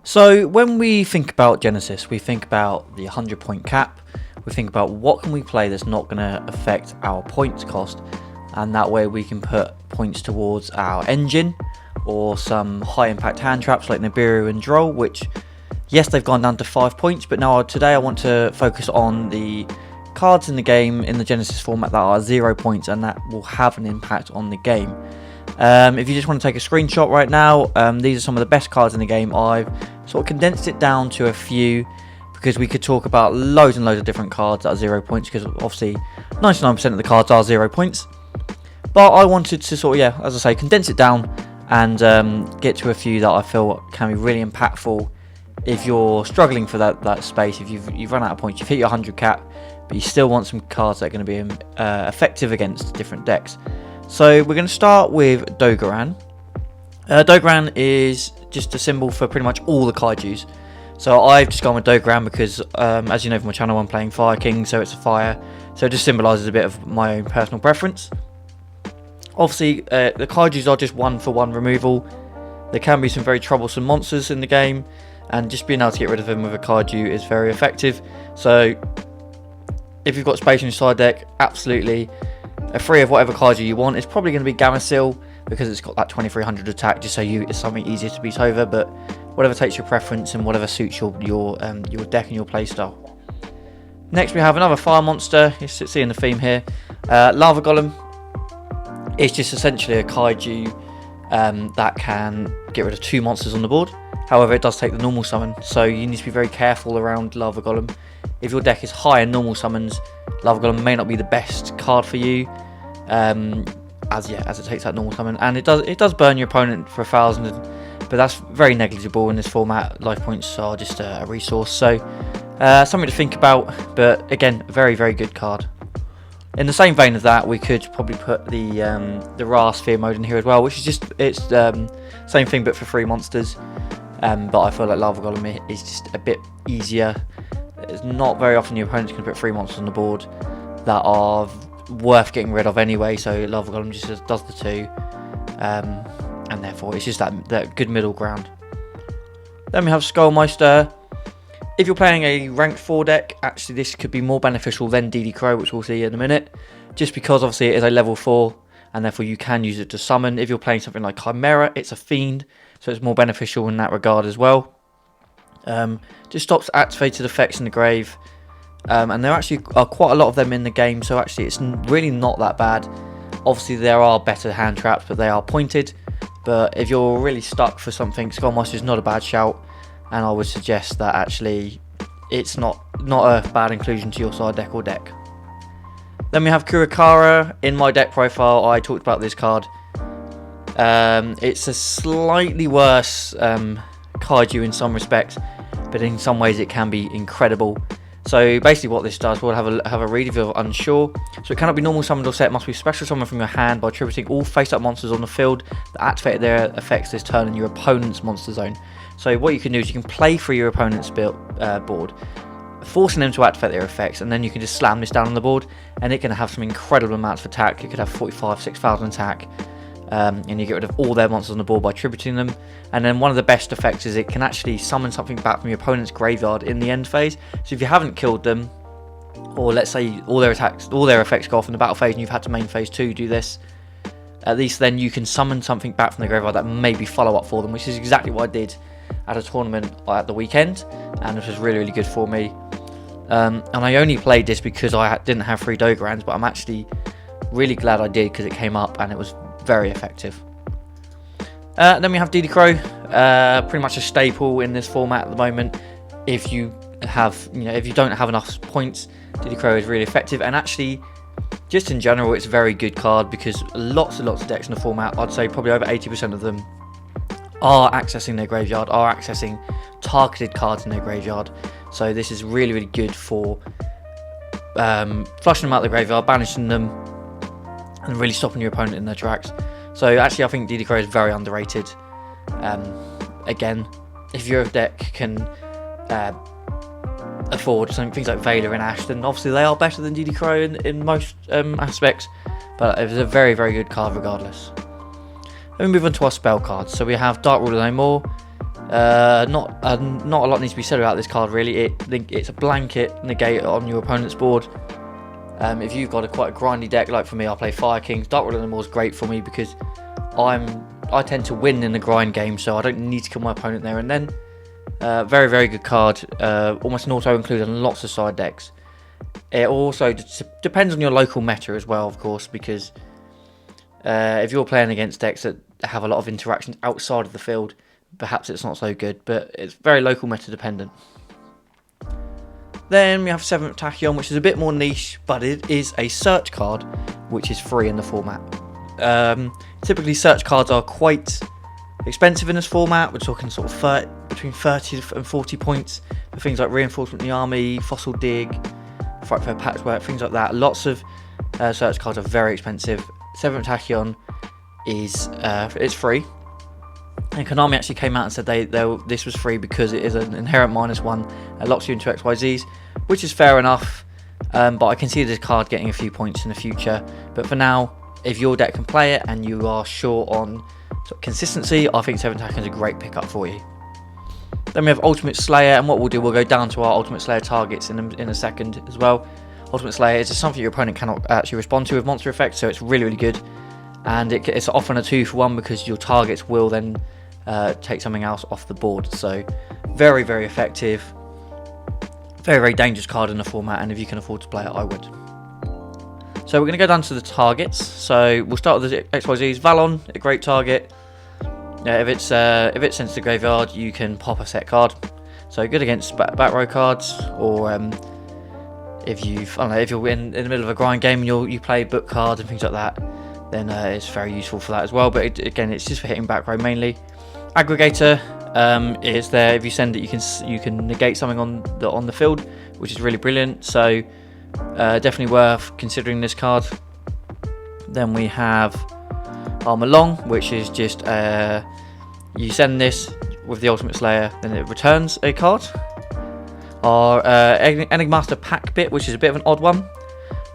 So when we think about Genesis, we think about the 100-point cap. We think about what can we play that's not going to affect our points cost, and that way we can put points towards our engine or some high impact hand traps like Nibiru and Droll, which yes, they've gone down to 5 points, but now today I want to focus on the cards in the game in the Genesis format that are 0 points, and that will have an impact on the game. If you just want to take a screenshot right now, these are some of the best cards in the game. I've sort of condensed it down to a few because we could talk about loads and loads of different cards that are 0 points, because obviously 99% of the cards are 0 points. But I wanted to sort of, as I say, condense it down and get to a few that I feel can be really impactful if you're struggling for that space, if you've run out of points, you've hit your 100 cap, but you still want some cards that are going to be effective against different decks. So we're going to start with Dogoran. Dogoran is just a symbol for pretty much all the kaijus. So I've just gone with Dogoran because, as you know from my channel, I'm playing Fire King, so it's a fire. So it just symbolises a bit of my own personal preference. Obviously, the kaijus are just 1-for-1 removal. There can be some very troublesome monsters in the game, and just being able to get rid of them with a kaiju is very effective. So if you've got space in your side deck, absolutely free of whatever kaiju you want. It's probably going to be Genesys because it's got that 2300 attack, just so it's something easier to beat over, but whatever takes your preference and whatever suits your deck and your playstyle. Next we have another fire monster. You're seeing the theme here. Lava Golem. It's just essentially a kaiju that can get rid of 2 monsters on the board. However, it does take the normal summon, so you need to be very careful around Lava Golem. If your deck is high in normal summons, Lava Golem may not be the best card for you, as it takes that normal summon, and it does burn your opponent for 1,000, but that's very negligible in this format. Life points are just a resource, so something to think about. But again, a very, very good card. In the same vein of that, we could probably put the Ra Sphere mode in here as well, which is just same thing but for 3 monsters. But I feel like Lava Golem is just a bit easier. It's not very often your opponent's going to put 3 monsters on the board that are worth getting rid of anyway, so Lava Golem just does the 2, and therefore it's just that good middle ground. Then we have Skullmeister. If you're playing a ranked 4 deck, actually this could be more beneficial than DD Crow, which we'll see in a minute, just because obviously it is a level 4, and therefore you can use it to summon. If you're playing something like Chimera, it's a fiend, so it's more beneficial in that regard as well. Just stops activated effects in the grave, and there actually are quite a lot of them in the game, so actually it's really not that bad. Obviously there are better hand traps, but they are pointed. But if you're really stuck for something, Skullmaster is not a bad shout, and I would suggest that actually it's not a bad inclusion to your side deck or deck. Then we have Kurakara. In my deck profile, I talked about this card. It's a slightly worse kaiju in some respects, but in some ways it can be incredible. So basically what this does, we'll have a read if you're unsure. So it cannot be normal summoned or set, must be special summoned from your hand by tributing all face-up monsters on the field that activated their effects this turn in your opponent's monster zone. So what you can do is you can play through your opponent's board, forcing them to activate their effects, and then you can just slam this down on the board, and it can have some incredible amounts of attack. It could have 6,000 attack. And you get rid of all their monsters on the board by tributing them. And then one of the best effects is it can actually summon something back from your opponent's graveyard in the end phase. So if you haven't killed them, or let's say all their effects go off in the battle phase and you've had to main phase 2 do this, at least then you can summon something back from the graveyard that may be follow up for them, which is exactly what I did at a tournament at the weekend, and this was really, really good for me. And I only played this because I didn't have 3 Dogorans, but I'm actually really glad I did because it came up and it was very effective. Then we have DD Crow, pretty much a staple in this format at the moment. If you don't have enough points, DD Crow is really effective, and actually, just in general, it's a very good card because lots and lots of decks in the format, I'd say probably over 80% of them, are accessing their graveyard, are accessing targeted cards in their graveyard. So this is really, really good for flushing them out of the graveyard, banishing them, and really stopping your opponent in their tracks. So actually I think DD Crow is very underrated. Again, if your deck can afford things like Veiler and Ash, then obviously they are better than DD Crow in most aspects, but it was a very, very good card regardless. Then we move on to our spell cards. So we have Dark Ruler No More. Not a lot needs to be said about this card really. It's a blanket negate on your opponent's board. If you've got quite a grindy deck, like for me, I play Fire Kings. Dark Red Animal is great for me because I tend to win in the grind game, so I don't need to kill my opponent there and then. Very, very good card. Almost an auto include on lots of side decks. It also depends on your local meta as well, of course, because if you're playing against decks that have a lot of interactions outside of the field, perhaps it's not so good, but it's very local meta dependent. Then we have 7th Tachyon, which is a bit more niche, but it is a search card, which is free in the format. Typically, search cards are quite expensive in this format. We're talking sort of between 30 and 40 points for things like Reinforcement in the Army, Fossil Dig, Fight for Patchwork, things like that. Lots of search cards are very expensive. 7th Tachyon is it's free. And Konami actually came out and said this was free because it is an inherent -1 that locks you into XYZs, which is fair enough, but I can see this card getting a few points in the future. But for now, if your deck can play it and you are short on sort of consistency, I think 7th Tachyon is a great pickup for you. Then we have Ultimate Slayer, and what we'll do, we'll go down to our Ultimate Slayer targets in a second as well. Ultimate Slayer is just something your opponent cannot actually respond to with monster effects, so it's really, really good. And it's often a 2-for-1 because your targets will then take something else off the board. So very, very effective. Very, very dangerous card in the format, and if you can afford to play it, I would. So we're going to go down to the targets. So we'll start with the XYZs. Valon, a great target. If it's sent to the graveyard, you can pop a set card. So good against back row cards, or if you're in the middle of a grind game and you play book cards and things like that, then it's very useful for that as well. But again, it's just for hitting back row mainly. Aggregator is there. If you send it, you can negate something on the field, which is really brilliant. So definitely worth considering this card. Then we have Armor Long, which is just you send this with the Ultimate Slayer, then it returns a card. Or Enigmaster Pack Bit, which is a bit of an odd one.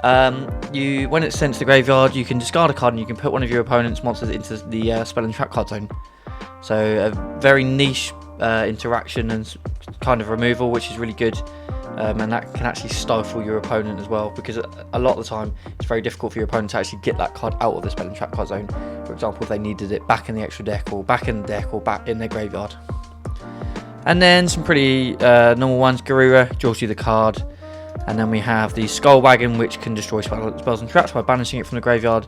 When it's sent to the graveyard, you can discard a card and you can put one of your opponent's monsters into the spell and trap card zone. So a very niche interaction and kind of removal, which is really good. And that can actually stifle your opponent as well, because a lot of the time it's very difficult for your opponent to actually get that card out of the spell and trap card zone. For example, if they needed it back in the extra deck, or back in the deck, or back in their graveyard. And then some pretty normal ones. Garura draws you the card. And then we have the Skull Wagon, which can destroy spells and traps by banishing it from the graveyard.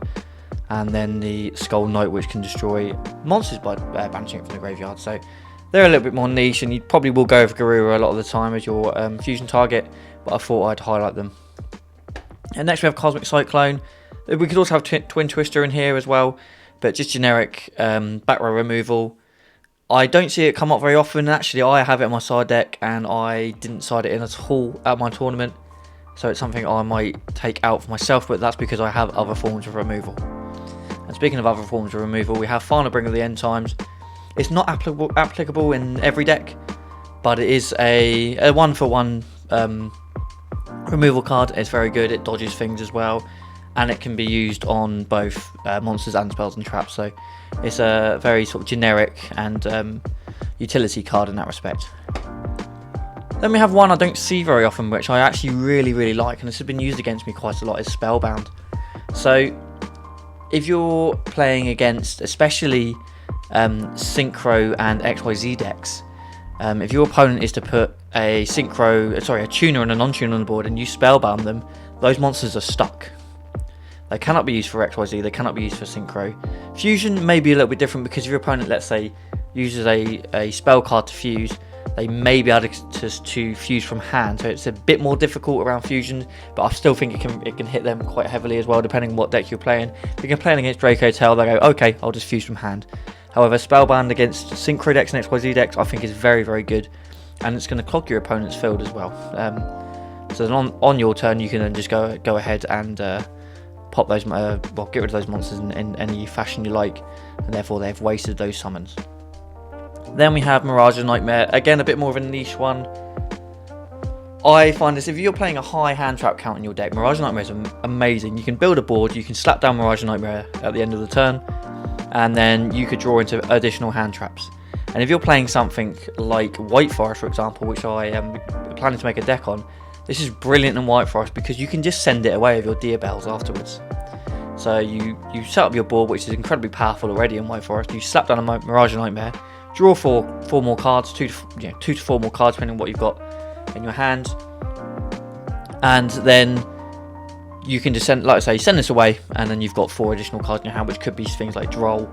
And then the Skull Knight, which can destroy monsters by banishing it from the graveyard. So they're a little bit more niche, and you probably will go with Garura a lot of the time as your fusion target, but I thought I'd highlight them. And next we have Cosmic Cyclone. We could also have Twin Twister in here as well, but just generic back row removal. I don't see it come up very often. Actually, I have it in my side deck, and I didn't side it in at all at my tournament. So it's something I might take out for myself, but that's because I have other forms of removal. And speaking of other forms of removal, we have Final Bringer of the End Times. It's not applicable in every deck, but it is a 1-for-1 removal card. It's very good. It dodges things as well, and it can be used on both monsters and spells and traps. So it's a very sort of generic and utility card in that respect. Then we have one I don't see very often, which I actually really, really like, and this has been used against me quite a lot, is Spellbound. So if you're playing against especially Synchro and XYZ decks, if your opponent is to put a tuner and a non-tuner on the board and you Spellbound them, those monsters are stuck. They cannot be used for XYZ, they cannot be used for Synchro. Fusion may be a little bit different, because if your opponent, let's say, uses a spell card to fuse, they may be able to fuse from hand, so it's a bit more difficult around fusion, but I still think it can hit them quite heavily as well, depending on what deck you're playing. If you're playing against Draco Tail, they go, okay, I'll just fuse from hand. However, Spellbound against Synchro decks and XYZ decks, I think is very, very good, and it's going to clog your opponent's field as well. So then on your turn, you can then just go ahead and pop those, get rid of those monsters in any fashion you like, and therefore they've wasted those summons. Then we have Mirage of Nightmare, again a bit more of a niche one. I find this, if you're playing a high hand trap count in your deck, Mirage of Nightmare is amazing. You can build a board, you can slap down Mirage of Nightmare at the end of the turn, and then you could draw into additional hand traps. And if you're playing something like White Forest, for example, which I am planning to make a deck on, this is brilliant in White Forest because you can just send it away with your deer bells afterwards. So you set up your board, which is incredibly powerful already in White Forest. You slap down a Mirage Nightmare, draw four more cards, two to four more cards depending on what you've got in your hand, and then you can just send, like I say, send this away, and then you've got 4 additional cards in your hand, which could be things like Droll,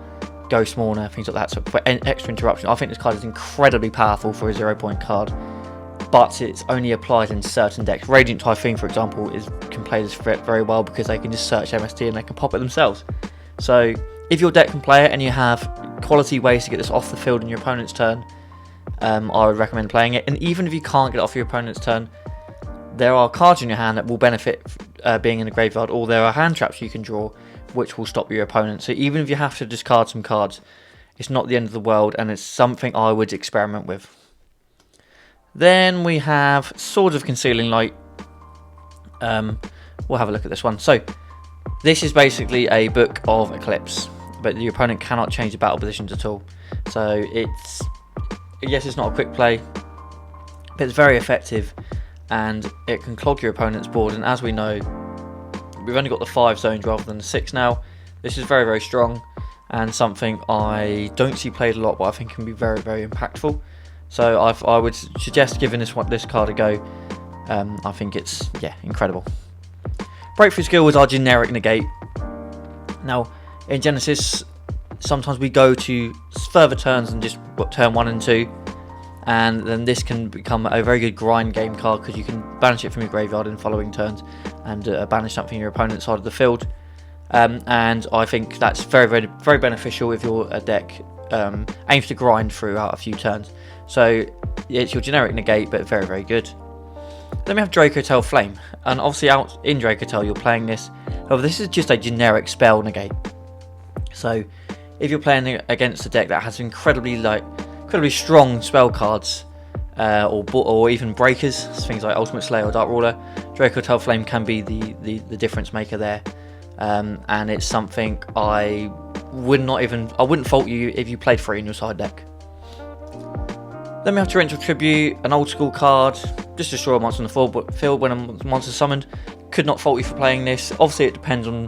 Ghost Mourner, things like that. So for extra interruption, I think this card is incredibly powerful for a 0-point card, but it's only applied in certain decks. Radiant Typhoon, for example, can play this very well because they can just search MST and they can pop it themselves. So if your deck can play it and you have quality ways to get this off the field in your opponent's turn, I would recommend playing it. And even if you can't get it off your opponent's turn, there are cards in your hand that will benefit being in the graveyard, or there are hand traps you can draw which will stop your opponent. So even if you have to discard some cards, it's not the end of the world, and it's something I would experiment with. Then we have Swords of Concealing Light. We'll have a look at this one. So this is basically a Book of Eclipse, but the opponent cannot change the battle positions at all. So it's not a quick play, but it's very effective, and it can clog your opponent's board. And as we know, we've only got the 5 zones rather than the 6 now. This is very, very strong, and something I don't see played a lot, but I think can be very, very impactful. So I would suggest giving this card a go. I think it's incredible. Breakthrough Skill is our generic negate. Now in Genesys, sometimes we go to further turns than just turn 1 and 2, and then this can become a very good grind game card because you can banish it from your graveyard in following turns and banish something on your opponent's side of the field. And I think that's very, very, very beneficial if your deck aims to grind throughout a few turns. So it's your generic negate, but very, very good. Then we have Dracotail Flame, and obviously out in Dracotail you're playing this. However, this is just a generic spell negate. So if you're playing against a deck that has incredibly strong spell cards, or even breakers, things like Ultimate Slayer or Dark Ruler, Dracotail Flame can be the difference maker there. And it's something I wouldn't fault you if you played 3 in your side deck. Then we have Torrential Tribute, an old school card. Just destroy a monster on the field when a monster is summoned. Could not fault you for playing this. Obviously it depends on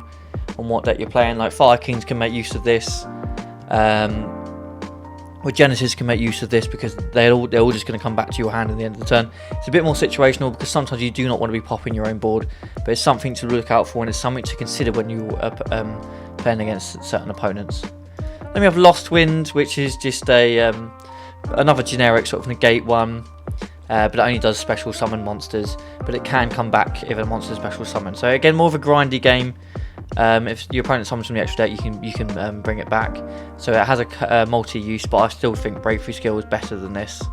what deck you're playing. Like Fire Kings can make use of this. Or Genesys can make use of this because they're all just going to come back to your hand at the end of the turn. It's a bit more situational because sometimes you do not want to be popping your own board, but it's something to look out for and it's something to consider when you are playing against certain opponents. Then we have Lost Wind, which is just another generic sort of negate one, but it only does special summon monsters, but it can come back if a monster is special summon. So again, more of a grindy game. If your opponent summons from the extra deck, you can bring it back. So it has a multi-use, but I still think Breakthrough Skill is better than this.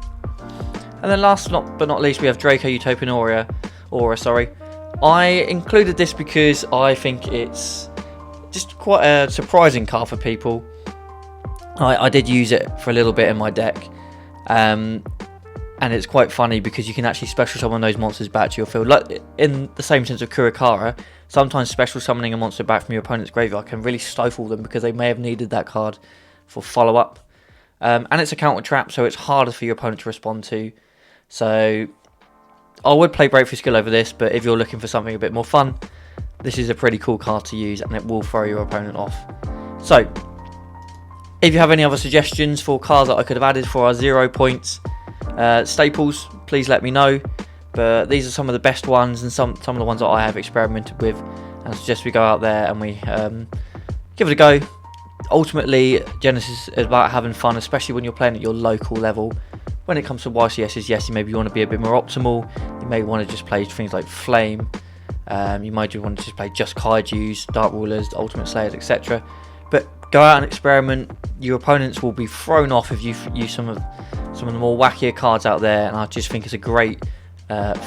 And then last but not least, we have Draco Utopian Aura. I included this because I think it's just quite a surprising card for people. I did use it for a little bit in my deck, and it's quite funny because you can actually special summon those monsters back to your field. Like in the same sense of Kurakara, sometimes special summoning a monster back from your opponent's graveyard can really stifle them because they may have needed that card for follow-up. And it's a counter trap, so it's harder for your opponent to respond to. So I would play Breakthrough Skill over this, but if you're looking for something a bit more fun, this is a pretty cool card to use and it will throw your opponent off. So if you have any other suggestions for cards that I could have added for our 0 points staples, please let me know. But these are some of the best ones and some of the ones that I have experimented with, and I suggest we go out there and we give it a go. Ultimately, Genesys is about having fun, especially when you're playing at your local level. When it comes to YCSs, yes, maybe you want to be a bit more optimal. You may want to just play things like Flame. You might want to just play just Kaijus, Dark Rulers, Ultimate Slayers, etc. But go out and experiment. Your opponents will be thrown off if you use some of the more wackier cards out there, and I just think it's a great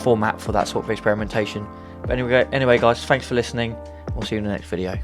format for that sort of experimentation. But anyway guys, thanks for listening. We'll see you in the next video.